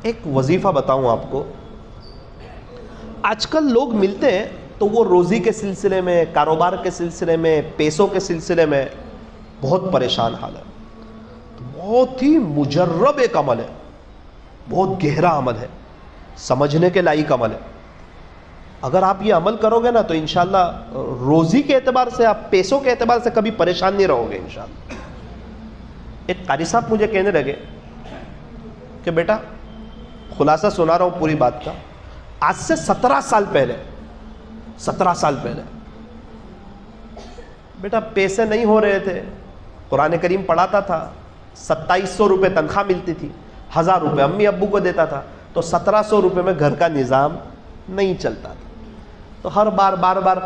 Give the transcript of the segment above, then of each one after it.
ایک وظیفہ بتاؤں آپ کو. آج کل لوگ ملتے ہیں تو وہ روزی کے سلسلے میں، کاروبار کے سلسلے میں، پیسوں کے سلسلے میں بہت پریشان حال ہے. تو بہت ہی مجرب ایک عمل ہے، بہت گہرا عمل ہے، سمجھنے کے لائق عمل ہے. اگر آپ یہ عمل کرو گے نا تو انشاءاللہ روزی کے اعتبار سے، آپ پیسوں کے اعتبار سے کبھی پریشان نہیں رہو گے انشاءاللہ. ایک قاری صاحب مجھے کہنے لگے کہ بیٹا، خلاصہ سنا رہا ہوں پوری بات کا، آج سے 17 سال پہلے بیٹا پیسے نہیں ہو رہے تھے، قرآن کریم پڑھاتا تھا، 2700 روپے تنخواہ ملتی تھی، 1000 روپے امی ابو کو دیتا تھا، تو 1700 روپے میں گھر کا نظام نہیں چلتا تھا. تو ہر بار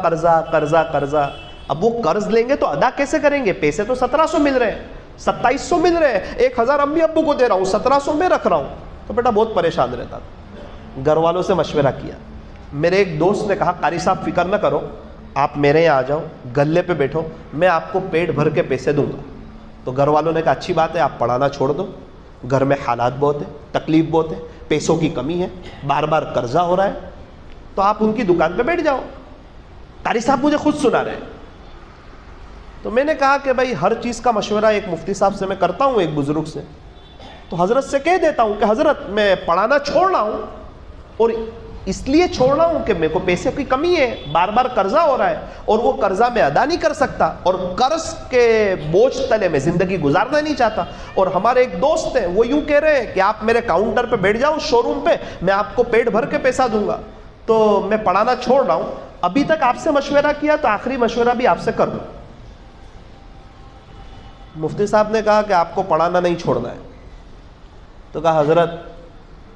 قرضہ. اب وہ قرض لیں گے تو ادا کیسے کریں گے؟ پیسے تو 1700 مل رہے ہیں، 2700 مل رہے ہیں، 1000 امی ابو کو دے رہا ہوں، 1700 میں رکھ رہا ہوں. تو بیٹا بہت پریشان رہتا تھا. گھر والوں سے مشورہ کیا. میرے ایک دوست نے کہا قاری صاحب فکر نہ کرو، آپ میرے یہاں آ جاؤ، گلے پہ بیٹھو، میں آپ کو پیٹ بھر کے پیسے دوں گا. تو گھر والوں نے کہا اچھی بات ہے، آپ پڑھانا چھوڑ دو، گھر میں حالات بہت ہیں، تکلیف بہت ہے، پیسوں کی کمی ہے، بار قرضہ ہو رہا ہے، تو آپ ان کی دکان پہ بیٹھ جاؤ. قاری صاحب مجھے خود سنا رہے ہیں. تو میں نے کہا کہ بھائی ہر چیز کا مشورہ ایک مفتی صاحب سے میں کرتا ہوں، ایک بزرگ سے. تو حضرت سے کہہ دیتا ہوں کہ حضرت میں پڑھانا چھوڑ رہا ہوں، اور اس لیے چھوڑ رہا ہوں کہ میرے کو پیسے کی کمی ہے، بار قرضہ ہو رہا ہے، اور وہ قرضہ میں ادا نہیں کر سکتا، اور قرض کے بوجھ تلے میں زندگی گزارنا نہیں چاہتا. اور ہمارے ایک دوست ہیں، وہ یوں کہہ رہے ہیں کہ آپ میرے کاؤنٹر پہ بیٹھ جاؤ شو روم پہ، میں آپ کو پیٹ بھر کے پیسہ دوں گا. تو میں پڑھانا چھوڑ رہا ہوں. ابھی تک آپ سے مشورہ کیا تو آخری مشورہ بھی آپ سے کر دوں. مفتی صاحب نے کہا کہ آپ کو پڑھانا نہیں چھوڑنا ہے. تو کہا حضرت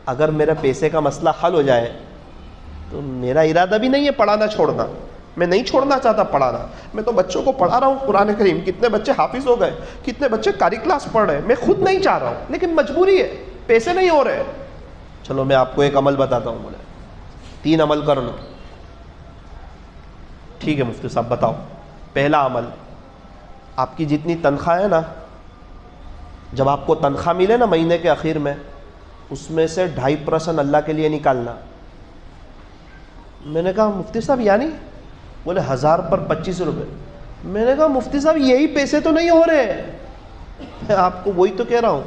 اگر میرے پیسے کا مسئلہ حل ہو جائے تو میرا ارادہ بھی نہیں ہے پڑھانا چھوڑنا، میں نہیں چھوڑنا چاہتا پڑھانا. میں تو بچوں کو پڑھا رہا ہوں قرآن کریم، کتنے بچے حافظ ہو گئے، کتنے بچے قاری کلاس پڑھ رہے ہیں. میں خود نہیں چاہ رہا ہوں لیکن مجبوری ہے، پیسے نہیں ہو رہے. چلو میں آپ کو ایک عمل بتاتا ہوں. بولے 3 عمل کر لو. ٹھیک ہے مفتی صاحب بتاؤ. پہلا عمل، آپ کی جتنی تنخواہ ہے نا، جب آپ کو تنخواہ ملے نا مہینے کے آخر میں، اس میں سے 2.5% اللہ کے لیے نکالنا. میں نے کہا مفتی صاحب یعنی؟ بولے 1000 پر 25 روپے. میں نے کہا مفتی صاحب یہی پیسے تو نہیں ہو رہے. میں آپ کو وہی تو کہہ رہا ہوں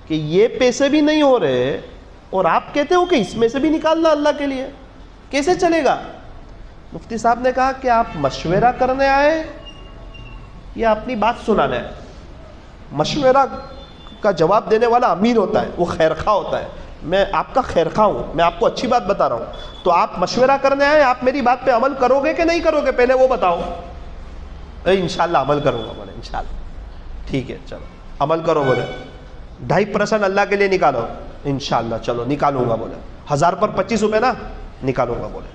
کہ یہ پیسے بھی نہیں ہو رہے اور آپ کہتے ہو کہ اس میں سے بھی نکالنا اللہ کے لیے، کیسے چلے گا؟ مفتی صاحب نے کہا کہ آپ مشورہ کرنے آئے یا اپنی بات سنانے آئے؟ مشورہ کا جواب دینے والا امیر ہوتا ہے، وہ خیرخواہ ہوتا ہے. میں آپ کا خیرخواہ ہوں، میں آپ کو اچھی بات بتا رہا ہوں. تو آپ مشورہ کرنے آئے، آپ میری بات پہ عمل کرو گے کہ نہیں کرو گے؟ پہلے وہ بتاؤ. انشاءاللہ عمل کروں گا. بولے انشاءاللہ. ٹھیک ہے چلو عمل کرو. بولے 2.5% اللہ کے لیے نکالو. انشاءاللہ چلو نکالوں گا. بولے 1000 پر 25 روپے نا، نکالوں گا. بولے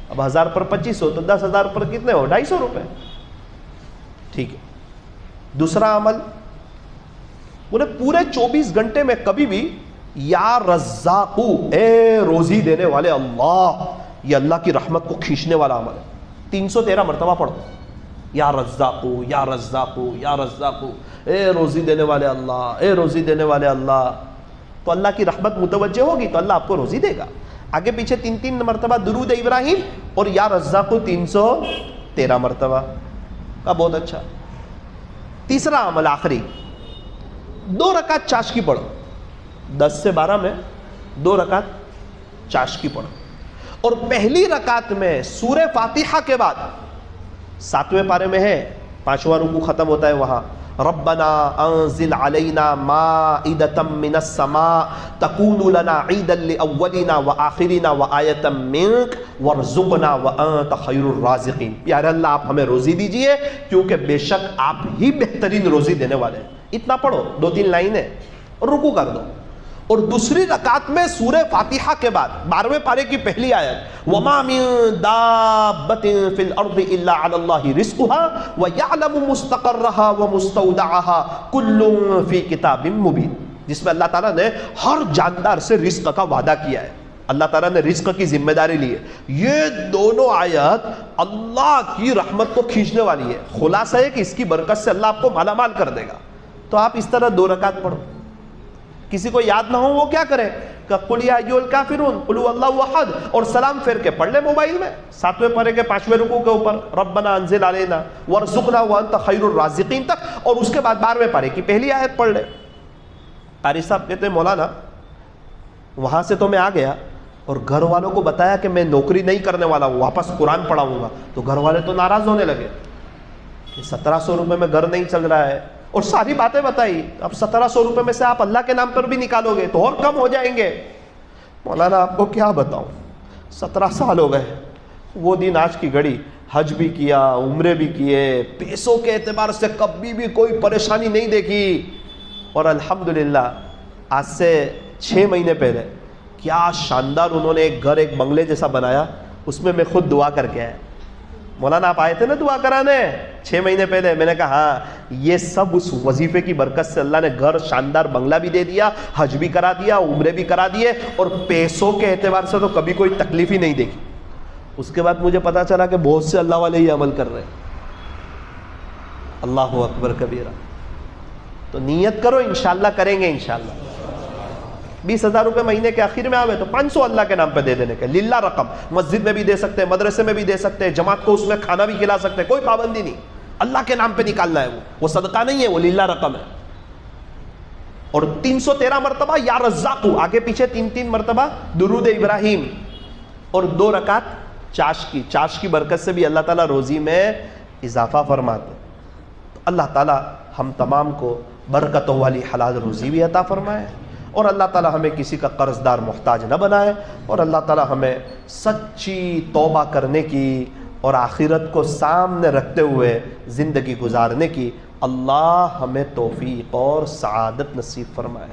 اب 1000 پر 25 ہو تو 10,000 پر کتنے ہو؟ 250 روپے. ٹھیک ہے. دوسرا عمل، بولے پورے 24 گھنٹے میں کبھی بھی یا رزاقو، اے روزی دینے والے اللہ، یہ اللہ کی رحمت کو کھینچنے والا عمل ہے. 313 مرتبہ پڑھو یا رزاقو یا رزاقو یا رزاقو، اے روزی دینے والے اللہ، اے روزی دینے والے اللہ. تو اللہ کی رحمت متوجہ ہوگی تو اللہ آپ کو روزی دے گا. آگے پیچھے 3 مرتبہ درود ابراہیم اور یا رزاقو 313 مرتبہ کا. بہت اچھا. تیسرا عمل آخری، 2 رکعت چاشکی پڑھو. 10 سے 12 میں 2 رکعت چاشکی پڑھو، اور پہلی رکعت میں سورہ فاتحہ کے بعد 7ویں پارے میں ہے، 5واں رکوع ختم ہوتا ہے وہاں، ربنا انزل علینا مائدۃ من السماء تکون لنا عیدا لاولنا وآخرنا وآیۃ منک وارزقنا وانت خیر الرازقین. پیارے اللہ آپ ہمیں روزی دیجئے کیونکہ بے شک آپ ہی بہترین روزی دینے والے ہیں. اتنا پڑھو، 2-3 لائنیں، اور رکوع کر دو. اور دوسری رکعت میں سورہ فاتحہ کے بعد 12ویں پارے کی پہلی آیت، وَمَا مِن دَابَّةٍ فِي الْأَرْضِ إِلَّا عَلَى اللَّهِ رِزْقُهَا وَيَعْلَمُ مُسْتَقَرَّهَا وَمُسْتَوْدَعَهَا كُلٌّ فِي كِتَابٍ مُبِينٍ، جس میں اللہ تعالیٰ نے ہر جاندار سے رزق کا وعدہ کیا ہے. اللہ تعالیٰ نے رزق کی ذمہ داری لی ہے. یہ دونوں آیات اللہ کی رحمت کو کھینچنے والی ہے. خلاصہ ہے کہ اس کی برکت سے اللہ آپ کو مالا مال کر دے گا. تو آپ اس طرح 2 رکعت پڑھو. کسی کو یاد نہ ہو وہ کیا کرے کہ قل یا ایھا الکافرون قل هو اللہ احد، اور سلام پھیر کے پڑھ لے موبائل میں 7ویں پارے کے 5ویں رکوع کے اوپر ربنا انزل علینا وارزقنا وانت خیر الرازقین تک، اور اس کے بعد 12ویں پارے کی پہلی آیت پڑھ لے۔ قاری صاحب کہتے ہیں مولانا وہاں سے تو میں آ گیا اور گھر والوں کو بتایا کہ میں نوکری نہیں کرنے والا ہوں، واپس قرآن پڑھاؤں گا، تو گھر والے تو ناراض ہونے لگے کہ 1700 روپے میں گھر نہیں چل رہا ہے، اور ساری باتیں بتائی، اب 1700 روپے میں سے آپ اللہ کے نام پر بھی نکالو گے تو اور کم ہو جائیں گے۔ مولانا آپ کو کیا بتاؤں، 17 سال ہو گئے، وہ دن آج کی گھڑی، حج بھی کیا، عمرے بھی کیے، پیسوں کے اعتبار سے کبھی بھی کوئی پریشانی نہیں دیکھی، اور الحمدللہ آج سے 6 مہینے پہلے کیا شاندار انہوں نے ایک گھر، ایک بنگلے جیسا بنایا، اس میں میں خود دعا کر کے آیا۔ مولانا آپ آئے تھے نا دعا کرانے 6 مہینے پہلے، میں نے کہا ہاں یہ سب اس وظیفے کی برکت سے اللہ نے گھر، شاندار بنگلہ بھی دے دیا، حج بھی کرا دیا، عمرے بھی کرا دیے، اور پیسوں کے اعتبار سے تو کبھی کوئی تکلیف ہی نہیں دیکھی۔ اس کے بعد مجھے پتا چلا کہ بہت سے اللہ والے ہی عمل کر رہے ہیں۔ اللہ اکبر کبیرہ۔ تو نیت کرو، انشاءاللہ کریں گے انشاءاللہ۔ 20,000 روپے مہینے کے آخر میں آوے تو 500 اللہ کے نام پہ دے دینے کے، للہ رقم، مسجد میں بھی دے سکتے ہیں، مدرسے میں بھی دے سکتے ہیں، جماعت کو اس میں کھانا بھی کھلا سکتے ہیں، کوئی پابندی نہیں، اللہ کے نام پہ نکالنا ہے، وہ صدقہ نہیں ہے، وہ للہ رقم ہے۔ اور 313 مرتبہ یا رزاق، آگے پیچھے 3 مرتبہ درود ابراہیم، اور 2 رکعت چاش کی برکت سے بھی اللہ تعالیٰ روزی میں اضافہ فرماتے۔ تو اللہ تعالیٰ ہم تمام کو برکتوں والی حلال روزی بھی عطا فرمائے، اور اللہ تعالیٰ ہمیں کسی کا قرض دار محتاج نہ بنائے، اور اللہ تعالیٰ ہمیں سچی توبہ کرنے کی اور آخرت کو سامنے رکھتے ہوئے زندگی گزارنے کی اللہ ہمیں توفیق اور سعادت نصیب فرمائے۔